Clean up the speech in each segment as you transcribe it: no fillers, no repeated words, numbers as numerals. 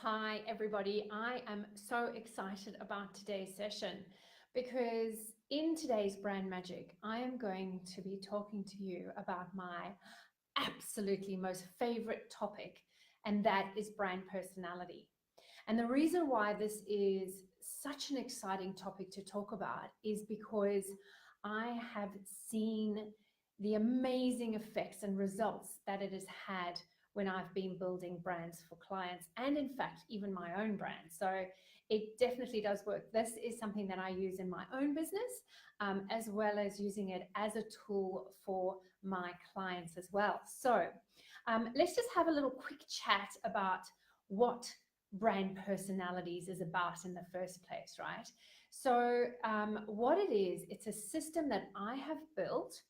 Hi, everybody. I am so excited about today's session because in today's Brand Magic, I am going to be talking to you about my absolutely most favorite topic, and that is brand personality. And the reason why this is such an exciting topic to talk about is because I have seen the amazing effects and results that it has had when I've been building brands for clients and, in fact, even my own brand. So it definitely does work. This is something that I use in my own business, as well as using it as a tool for my clients as well. So let's just have a little quick chat about what brand personalities is about in the first place, right? So what it is, it's a system that I have built.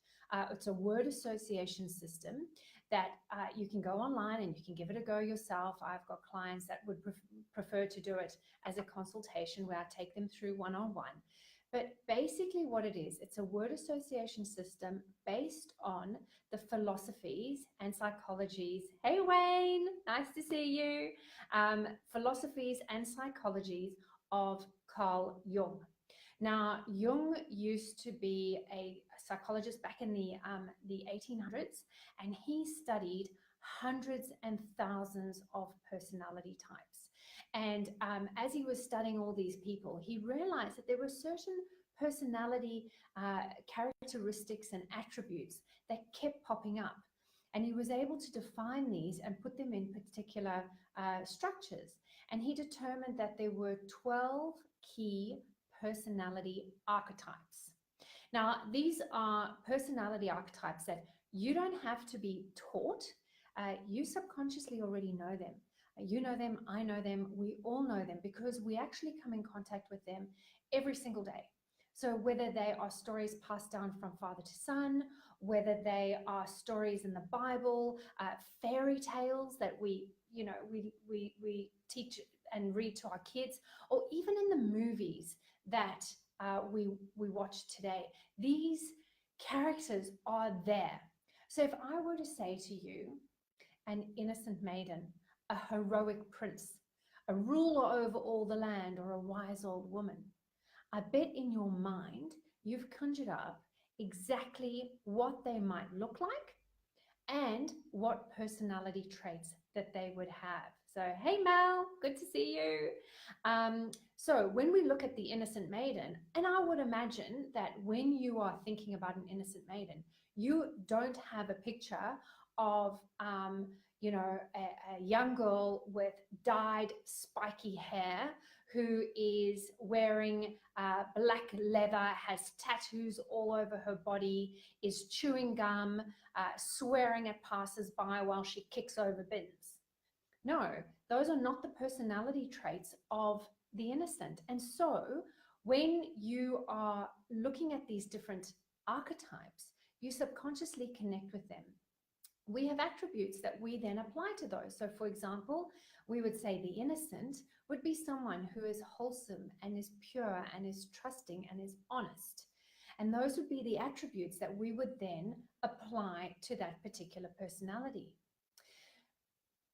It's a word association system that you can go online and you can give it a go yourself. I've got clients that would prefer to do it as a consultation where I take them through one-on-one. But basically what it is, it's a word association system based on the philosophies and psychologies. Hey, Wayne, nice to see you. Philosophies and psychologies of Carl Jung. Now, Jung used to be a psychologist back in the 1800s, and he studied hundreds and thousands of personality types. And as he was studying all these people, he realized that there were certain personality characteristics and attributes that kept popping up. And he was able to define these and put them in particular structures. And he determined that there were 12 key personality archetypes. Now, these are personality archetypes that you don't have to be taught. You subconsciously already know them. You know them, I know them, we all know them because we actually come in contact with them every single day. So whether they are stories passed down from father to son, whether they are stories in the Bible, fairy tales that we teach and read to our kids, or even in the movies that we watch today, these characters are there. So if I were to say to you, an innocent maiden, a heroic prince, a ruler over all the land, or a wise old woman, I bet in your mind you've conjured up exactly what they might look like and what personality traits that they would have. So, hey Mel, good to see you. So when we look at the innocent maiden, and I would imagine that when you are thinking about an innocent maiden, you don't have a picture of a young girl with dyed spiky hair who is wearing black leather, has tattoos all over her body, is chewing gum, swearing at passers-by while she kicks over bins. No, those are not the personality traits of the innocent. And so when you are looking at these different archetypes, you subconsciously connect with them. We have attributes that we then apply to those. So for example, we would say the innocent would be someone who is wholesome and is pure and is trusting and is honest. And those would be the attributes that we would then apply to that particular personality.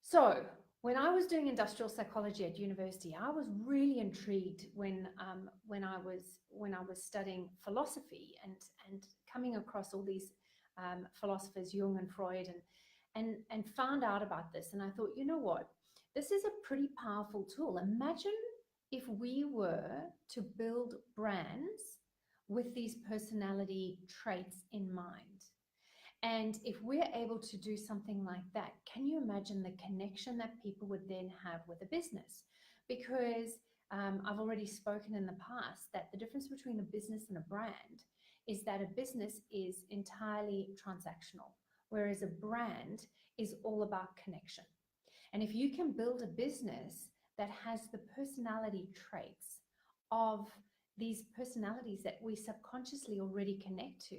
So when I was doing industrial psychology at university, I was really intrigued when I was studying philosophy and coming across all these philosophers, Jung and Freud, and found out about this. And I thought, you know what? This is a pretty powerful tool. Imagine if we were to build brands with these personality traits in mind. And if we're able to do something like that, can you imagine the connection that people would then have with a business? Because I've already spoken in the past that the difference between a business and a brand is that a business is entirely transactional, whereas a brand is all about connection. And if you can build a business that has the personality traits of these personalities that we subconsciously already connect to,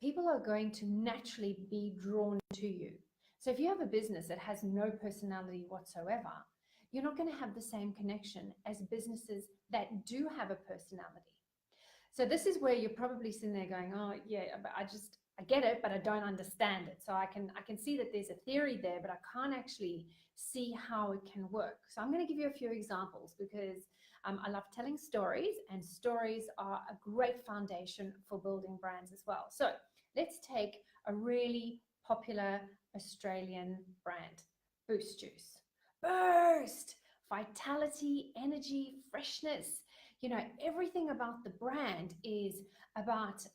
people are going to naturally be drawn to you. So if you have a business that has no personality whatsoever, you're not going to have the same connection as businesses that do have a personality. So this is where you're probably sitting there going, oh yeah, but I get it, but I don't understand it. So I can see that there's a theory there, but I can't actually see how it can work. So I'm going to give you a few examples because I love telling stories, and stories are a great foundation for building brands as well. So let's take a really popular Australian brand, Boost Juice. Boost! Vitality, energy, freshness. You know, everything about the brand is about,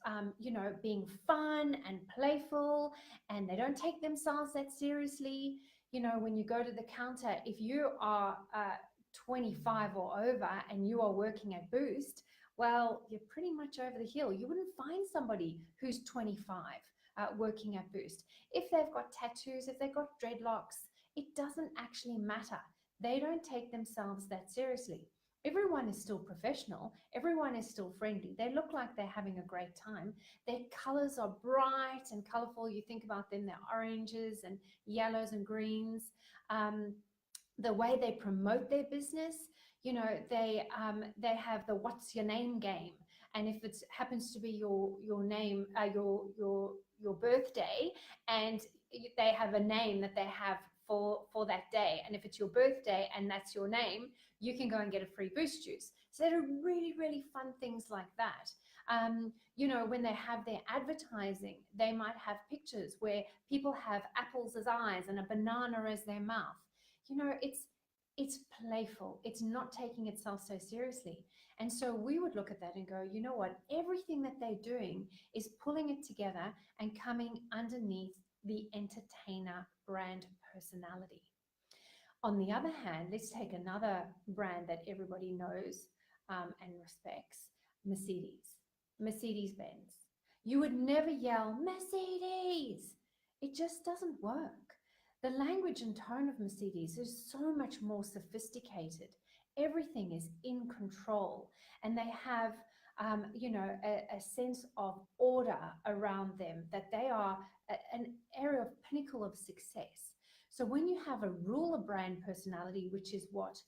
being fun and playful, and they don't take themselves that seriously. You know, when you go to the counter, if you are 25 or over and you are working at Boost, well, you're pretty much over the hill. You wouldn't find somebody who's 25 working at Boost. If they've got tattoos, if they've got dreadlocks, it doesn't actually matter. They don't take themselves that seriously. Everyone is still professional. Everyone is still friendly. They look like they're having a great time. Their colors are bright and colorful. You think about them, they're oranges and yellows and greens. The way they promote their business, you know, they have the "What's your name" game, and if it happens to be your name, your birthday, and they have a name that they have for that day, and if it's your birthday and that's your name, you can go and get a free Boost Juice. So they're really fun things like that. You know, when they have their advertising, they might have pictures where people have apples as eyes and a banana as their mouth. You know, it's playful. It's not taking itself so seriously. And so we would look at that and go, you know what? Everything that they're doing is pulling it together and coming underneath the entertainer brand personality. On the other hand, let's take another brand that everybody knows and respects, Mercedes. Mercedes-Benz. You would never yell, Mercedes! It just doesn't work. The language and tone of Mercedes is so much more sophisticated. Everything is in control, and they have, a sense of order around them, that they are an area of pinnacle of success. So when you have a ruler brand personality, which is what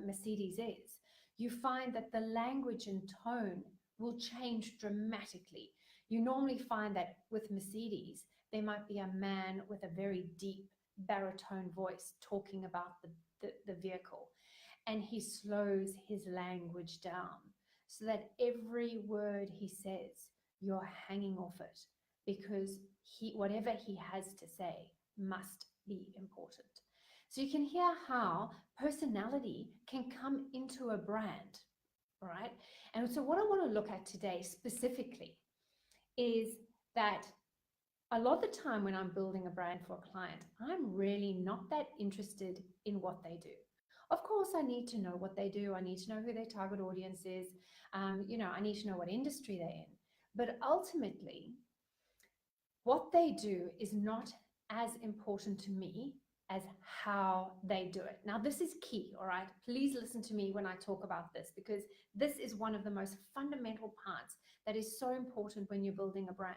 Mercedes is, you find that the language and tone will change dramatically. You normally find that with Mercedes, there might be a man with a very deep baritone voice talking about the vehicle, and he slows his language down so that every word he says, you're hanging off it, because whatever he has to say must be important. So you can hear how personality can come into a brand, right? And so what I want to look at today specifically is that a lot of the time when I'm building a brand for a client, I'm really not that interested in what they do. Of course, I need to know what they do. I need to know who their target audience is. I need to know what industry they're in. But ultimately, what they do is not as important to me as how they do it. Now, this is key, all right? Please listen to me when I talk about this, because this is one of the most fundamental parts that is so important when you're building a brand.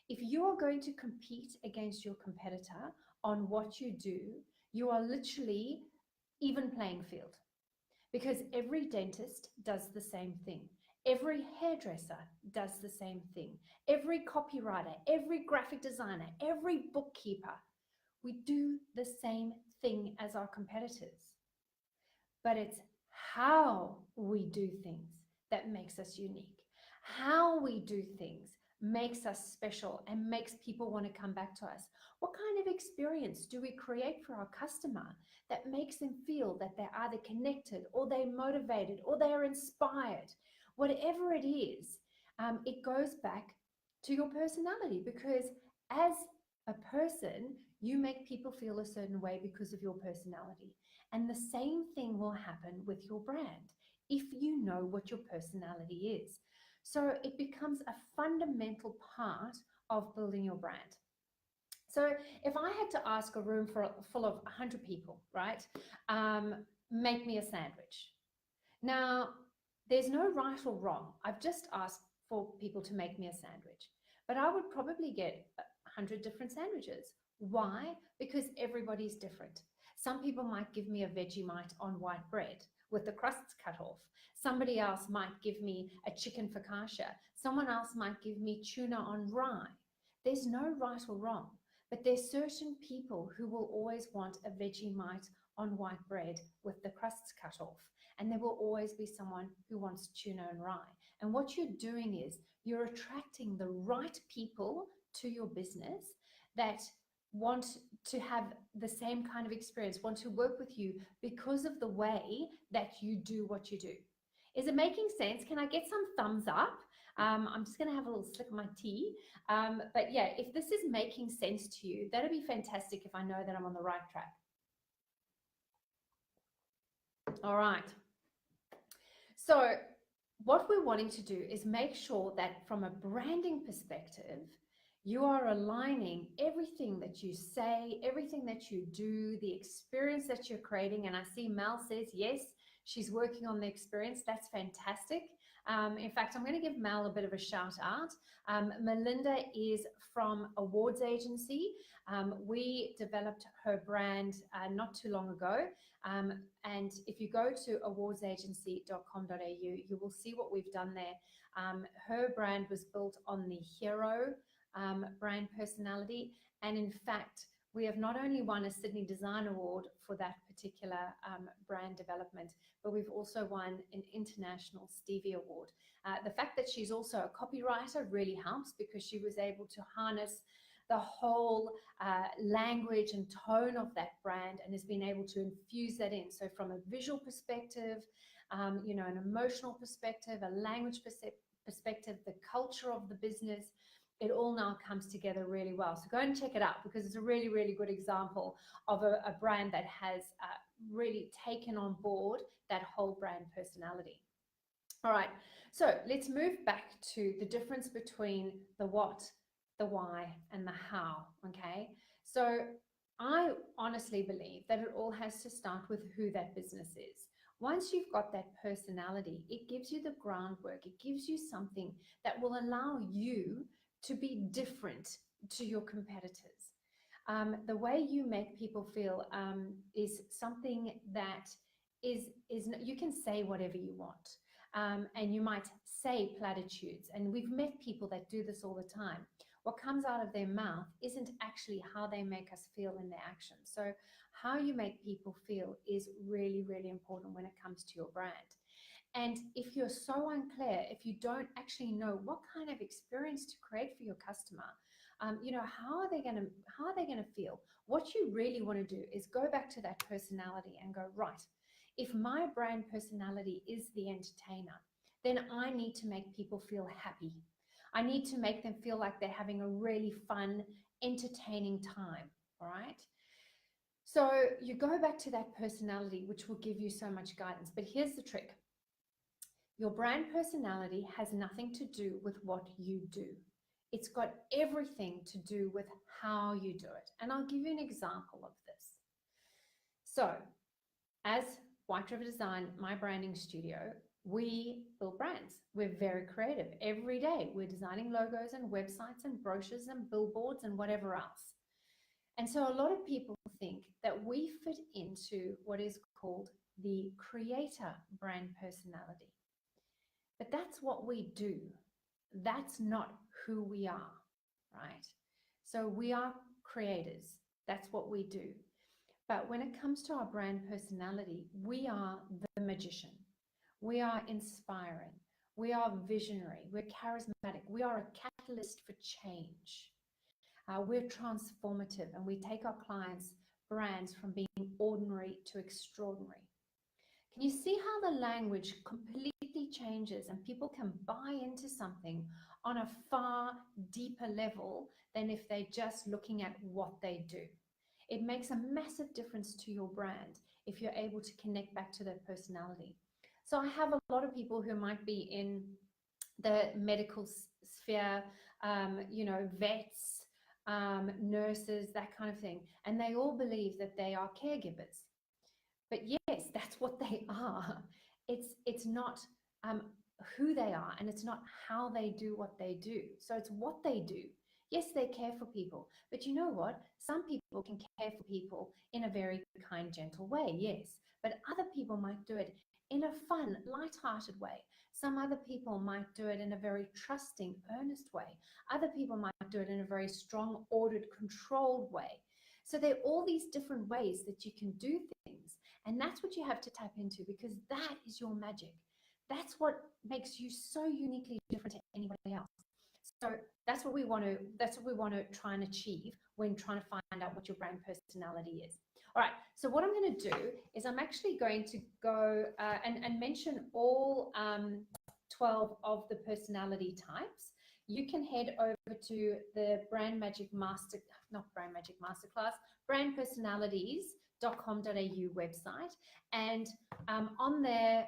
If you are going to compete against your competitor on what you do, you are literally even playing field, because every dentist does the same thing. Every hairdresser does the same thing. Every copywriter, every graphic designer, every bookkeeper, we do the same thing as our competitors. But it's how we do things that makes us unique. How we do things makes us special and makes people want to come back to us. What kind of experience do we create for our customer that makes them feel that they're either connected or they're motivated or they're inspired? Whatever it is, it goes back to your personality, because as a person, you make people feel a certain way because of your personality. And the same thing will happen with your brand if you know what your personality is. So it becomes a fundamental part of building your brand. So if I had to ask a room full of 100 people, right, make me a sandwich. Now, there's no right or wrong. I've just asked for people to make me a sandwich, but I would probably get 100 different sandwiches. Why? Because everybody's different. Some people might give me a Vegemite on white bread with the crusts cut off. Somebody else might give me a chicken focaccia. Someone else might give me tuna on rye. There's no right or wrong, but there's certain people who will always want a Vegemite on white bread with the crusts cut off. And there will always be someone who wants tuna and rye. And what you're doing is you're attracting the right people to your business that want to have the same kind of experience, want to work with you because of the way that you do what you do. Is it making sense? Can I get some thumbs up? I'm just going to have a little slick of my tea. But yeah, if this is making sense to you, that'd be fantastic if I know that I'm on the right track. All right. So what we're wanting to do is make sure that from a branding perspective, you are aligning everything that you say, everything that you do, the experience that you're creating. And I see Mel says, yes, she's working on the experience. That's fantastic. In fact, I'm going to give Mel a bit of a shout out. Melinda is from Awards Agency. We developed her brand not too long ago. And if you go to awardsagency.com.au, you will see what we've done there. Her brand was built on the hero brand personality. And in fact, we have not only won a Sydney Design Award for that particular brand development, but we've also won an International Stevie Award. The fact that she's also a copywriter really helps because she was able to harness the whole language and tone of that brand and has been able to infuse that in. So from a visual perspective, you know, an emotional perspective, a language perspective, the culture of the business, it all now comes together really well. So go and check it out because it's a really, really good example of a brand that has really taken on board that whole brand personality. All right, so let's move back to the difference between the what, the why, and the how, okay? So I honestly believe that it all has to start with who that business is. Once you've got that personality, it gives you the groundwork. It gives you something that will allow you to be different to your competitors. The way you make people feel is something that is you can say whatever you want. And you might say platitudes. And we've met people that do this all the time. What comes out of their mouth isn't actually how they make us feel in their actions. So how you make people feel is really, really important when it comes to your brand. And if you're so unclear, if you don't actually know what kind of experience to create for your customer, you know, how are they going to feel? What you really want to do is go back to that personality and go, right, if my brand personality is the entertainer, then I need to make people feel happy. I need to make them feel like they're having a really fun, entertaining time, all right? So you go back to that personality, which will give you so much guidance. But here's the trick. Your brand personality has nothing to do with what you do. It's got everything to do with how you do it. And I'll give you an example of this. So as White River Design, my branding studio, we build brands. We're very creative. Every day we're designing logos and websites and brochures and billboards and whatever else. And so a lot of people think that we fit into what is called the creator brand personality. But that's what we do. That's not who we are, right? So we are creators. That's what we do. But when it comes to our brand personality, we are the magician. We are inspiring. We are visionary. We're charismatic. We are a catalyst for change. We're transformative, and we take our clients' brands from being ordinary to extraordinary. Can you see how the language completely changes and people can buy into something on a far deeper level than if they're just looking at what they do? It makes a massive difference to your brand if you're able to connect back to their personality. So I have a lot of people who might be in the medical sphere, you know, vets, nurses, that kind of thing. And they all believe that they are caregivers. But yes, that's what they are. It's not who they are, and it's not how they do what they do. So it's what they do. Yes, they care for people, but you know what? Some people can care for people in a very kind, gentle way, yes. But other people might do it in a fun, light-hearted way. Some other people might do it in a very trusting, earnest way. Other people might do it in a very strong, ordered, controlled way. So there are all these different ways that you can do things. And that's what you have to tap into, because that is your magic. That's what makes you so uniquely different to anybody else. So that's what we want to try and achieve when trying to find out what your brand personality is. All right, so what I'm going to do is I'm actually going to go and mention all 12 of the personality types. You can head over to the Brand Personalities.com.au website, and on there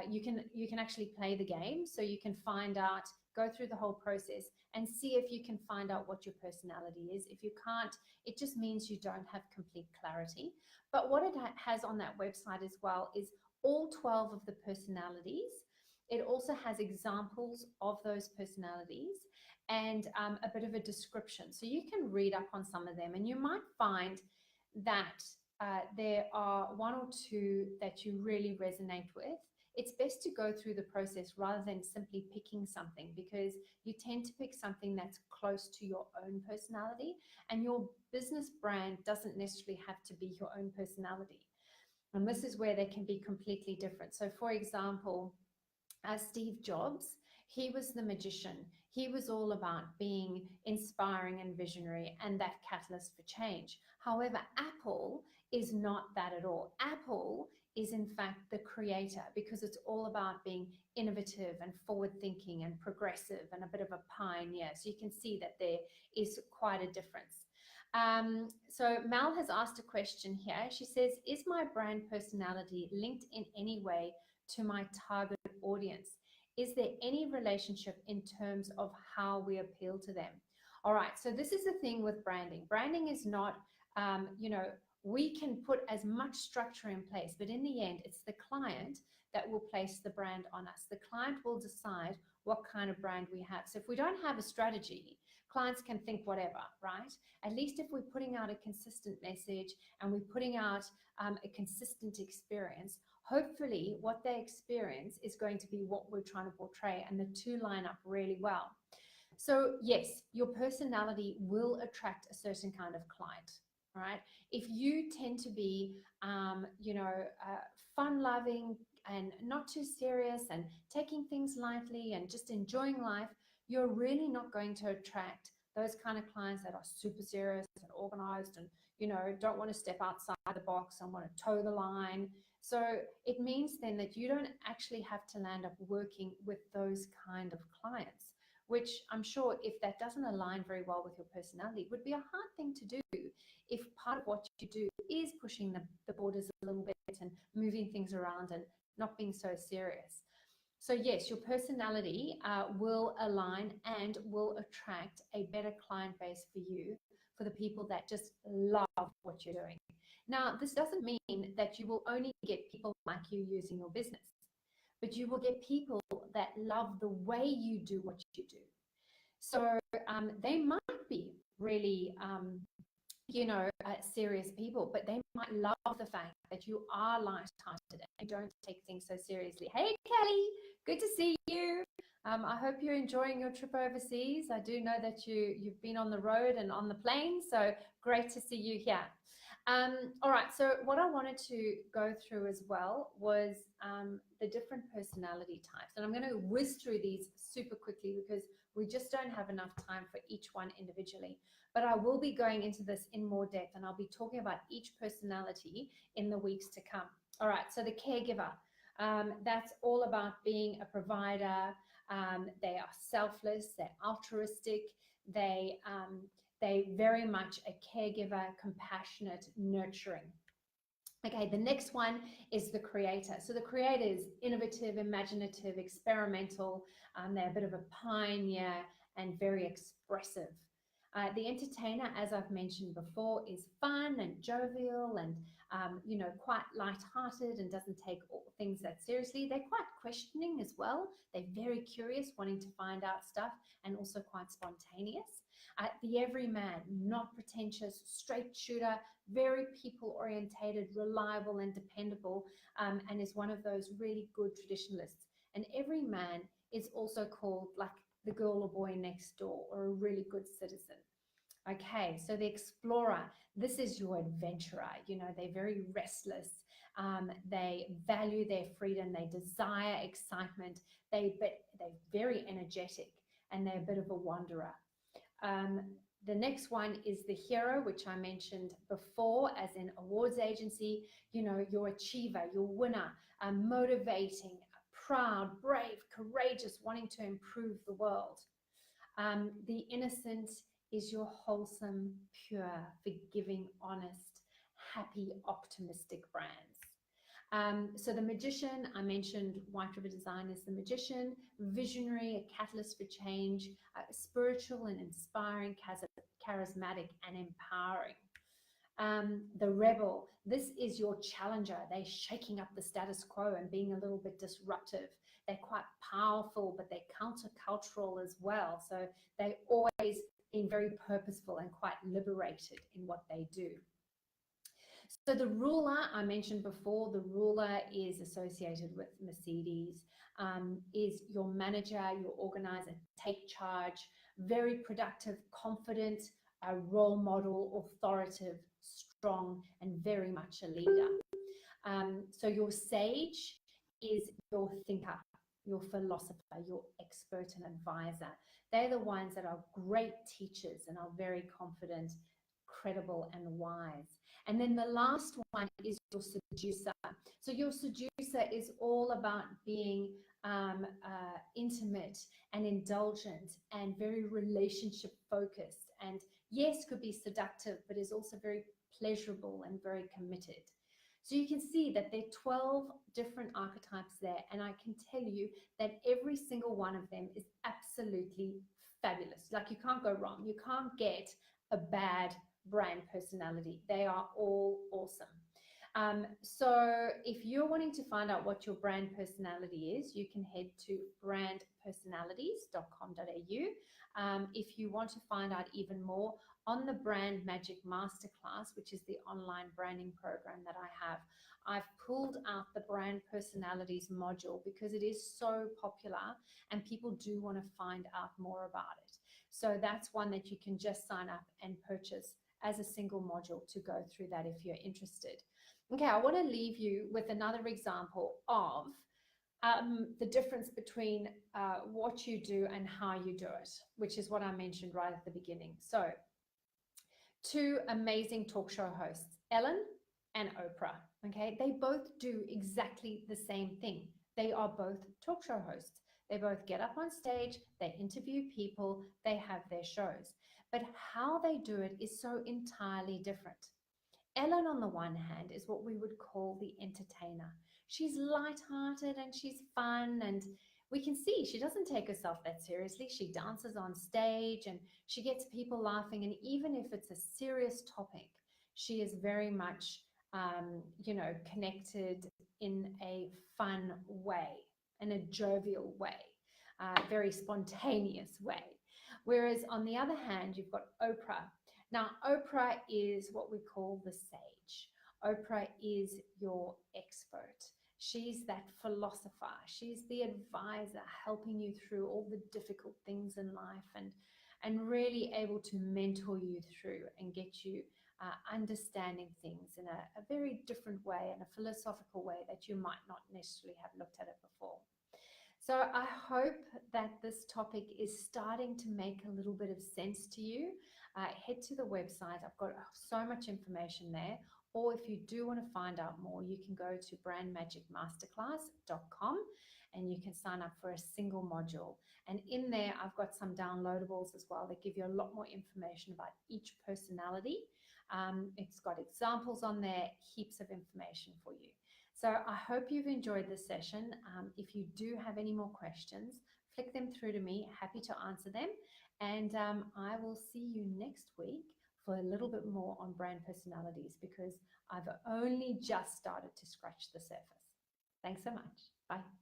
you can actually play the game, so you can find out, go through the whole process and see if you can find out what your personality is. If you can't, it just means you don't have complete clarity. But what it has on that website as well is all 12 of the personalities. It also has examples of those personalities and a bit of a description. So you can read up on some of them, and you might find that there are one or two that you really resonate with. It's best to go through the process rather than simply picking something, because you tend to pick something that's close to your own personality, and your business brand doesn't necessarily have to be your own personality. And this is where they can be completely different. So for example, Steve Jobs, he was the magician. He was all about being inspiring and visionary and that catalyst for change. However, Apple is not that at all. Apple is in fact the creator, because it's all about being innovative and forward thinking and progressive and a bit of a pioneer. So you can see that there is quite a difference. So Mel has asked a question here. She says, is my brand personality linked in any way to my target audience? Is there any relationship in terms of how we appeal to them? All right, so this is the thing with branding. Branding is not, we can put as much structure in place, but in the end, it's the client that will place the brand on us. The client will decide what kind of brand we have. So if we don't have a strategy, clients can think whatever, right? At least if we're putting out a consistent message and we're putting out a consistent experience, hopefully what they experience is going to be what we're trying to portray, and the two line up really well. So yes, your personality will attract a certain kind of client, right? If you tend to be, fun-loving and not too serious and taking things lightly and just enjoying life, you're really not going to attract those kind of clients that are super serious and organized and, don't want to step outside the box and want to toe the line. So it means then that you don't actually have to land up working with those kind of clients, which I'm sure, if that doesn't align very well with your personality, would be a hard thing to do if part of what you do is pushing the borders a little bit and moving things around and not being so serious. So yes, your personality will align and will attract a better client base for you, for the people that just love what you're doing. Now, this doesn't mean that you will only get people like you using your business, but you will get people that love the way you do what you do. So they might be really, serious people, but they might love the fact that you are light-hearted and you don't take things so seriously. Hey, Kelly, good to see you. I hope you're enjoying your trip overseas. I do know that you've been on the road and on the plane, so great to see you here. All right, so what I wanted to go through as well was the different personality types. And I'm going to whiz through these super quickly because we just don't have enough time for each one individually. But I will be going into this in more depth, and I'll be talking about each personality in the weeks to come. All right, so the caregiver, that's all about being a provider. They are selfless, they're altruistic, they very much a caregiver, compassionate, nurturing. Okay, the next one is the creator. So the creator is innovative, imaginative, experimental. They're a bit of a pioneer and very expressive. The entertainer, as I've mentioned before, is fun and jovial and, quite light-hearted and doesn't take all things that seriously. They're quite questioning as well. They're very curious, wanting to find out stuff, and also quite spontaneous. The everyman, not pretentious, straight shooter, very people orientated, reliable and dependable, and is one of those really good traditionalists. An everyman is also called like the girl or boy next door, or a really good citizen. Okay, so the explorer, this is your adventurer. You know, they're very restless. They value their freedom. They desire excitement. They're very energetic, and they're a bit of a wanderer. The next one is the hero, which I mentioned before, as in awards agency. You know, your achiever, your winner, motivating, proud, brave, courageous, wanting to improve the world. The innocent is your wholesome, pure, forgiving, honest, happy, optimistic brands. So the magician, I mentioned White River Design is the magician, visionary, a catalyst for change, spiritual and inspiring, charismatic and empowering. The rebel, this is your challenger. They're shaking up the status quo and being a little bit disruptive. They're quite powerful, but they're countercultural as well. So they always being very purposeful and quite liberated in what they do. So the ruler, I mentioned before, the ruler is associated with Mercedes, is your manager, your organizer, take charge, very productive, confident, a role model, authoritative, strong, and very much a leader. So your sage is your thinker, your philosopher, your expert and advisor. They're the ones that are great teachers and are very confident, credible, and wise. And then the last one is your seducer. So your seducer is all about being intimate and indulgent and very relationship focused. And yes, could be seductive, but is also very pleasurable and very committed. So you can see that there are 12 different archetypes there, and I can tell you that every single one of them is absolutely fabulous. Like, you can't go wrong. You can't get a bad brand personality. They are all awesome. So if you're wanting to find out what your brand personality is, you can head to brandpersonalities.com.au. If you want to find out even more on the Brand Magic Masterclass, which is the online branding program that I have, I've pulled out the brand personalities module because it is so popular and people do want to find out more about it. So that's one that you can just sign up and purchase as a single module to go through that if you're interested. Okay, I want to leave you with another example of the difference between what you do and how you do it, which is what I mentioned right at the beginning. So, two amazing talk show hosts, Ellen and Oprah, okay? They both do exactly the same thing. They are both talk show hosts. They both get up on stage, they interview people, they have their shows. But how they do it is so entirely different. Ellen, on the one hand, is what we would call the entertainer. She's lighthearted and she's fun, and we can see she doesn't take herself that seriously. She dances on stage and she gets people laughing, and even if it's a serious topic, she is very much, connected in a fun way, in a jovial way, very spontaneous way. Whereas on the other hand, you've got Oprah. Now, Oprah is what we call the sage. Oprah is your expert. She's that philosopher. She's the advisor, helping you through all the difficult things in life and really able to mentor you through and get you understanding things in a very different way, in a philosophical way that you might not necessarily have looked at it before. So I hope that this topic is starting to make a little bit of sense to you. Head to the website. I've got so much information there. Or if you do want to find out more, you can go to brandmagicmasterclass.com and you can sign up for a single module. And in there, I've got some downloadables as well that give you a lot more information about each personality. It's got examples on there, heaps of information for you. So I hope you've enjoyed this session. If you do have any more questions, flick them through to me. Happy to answer them. And I will see you next week for a little bit more on brand personalities, because I've only just started to scratch the surface. Thanks so much. Bye.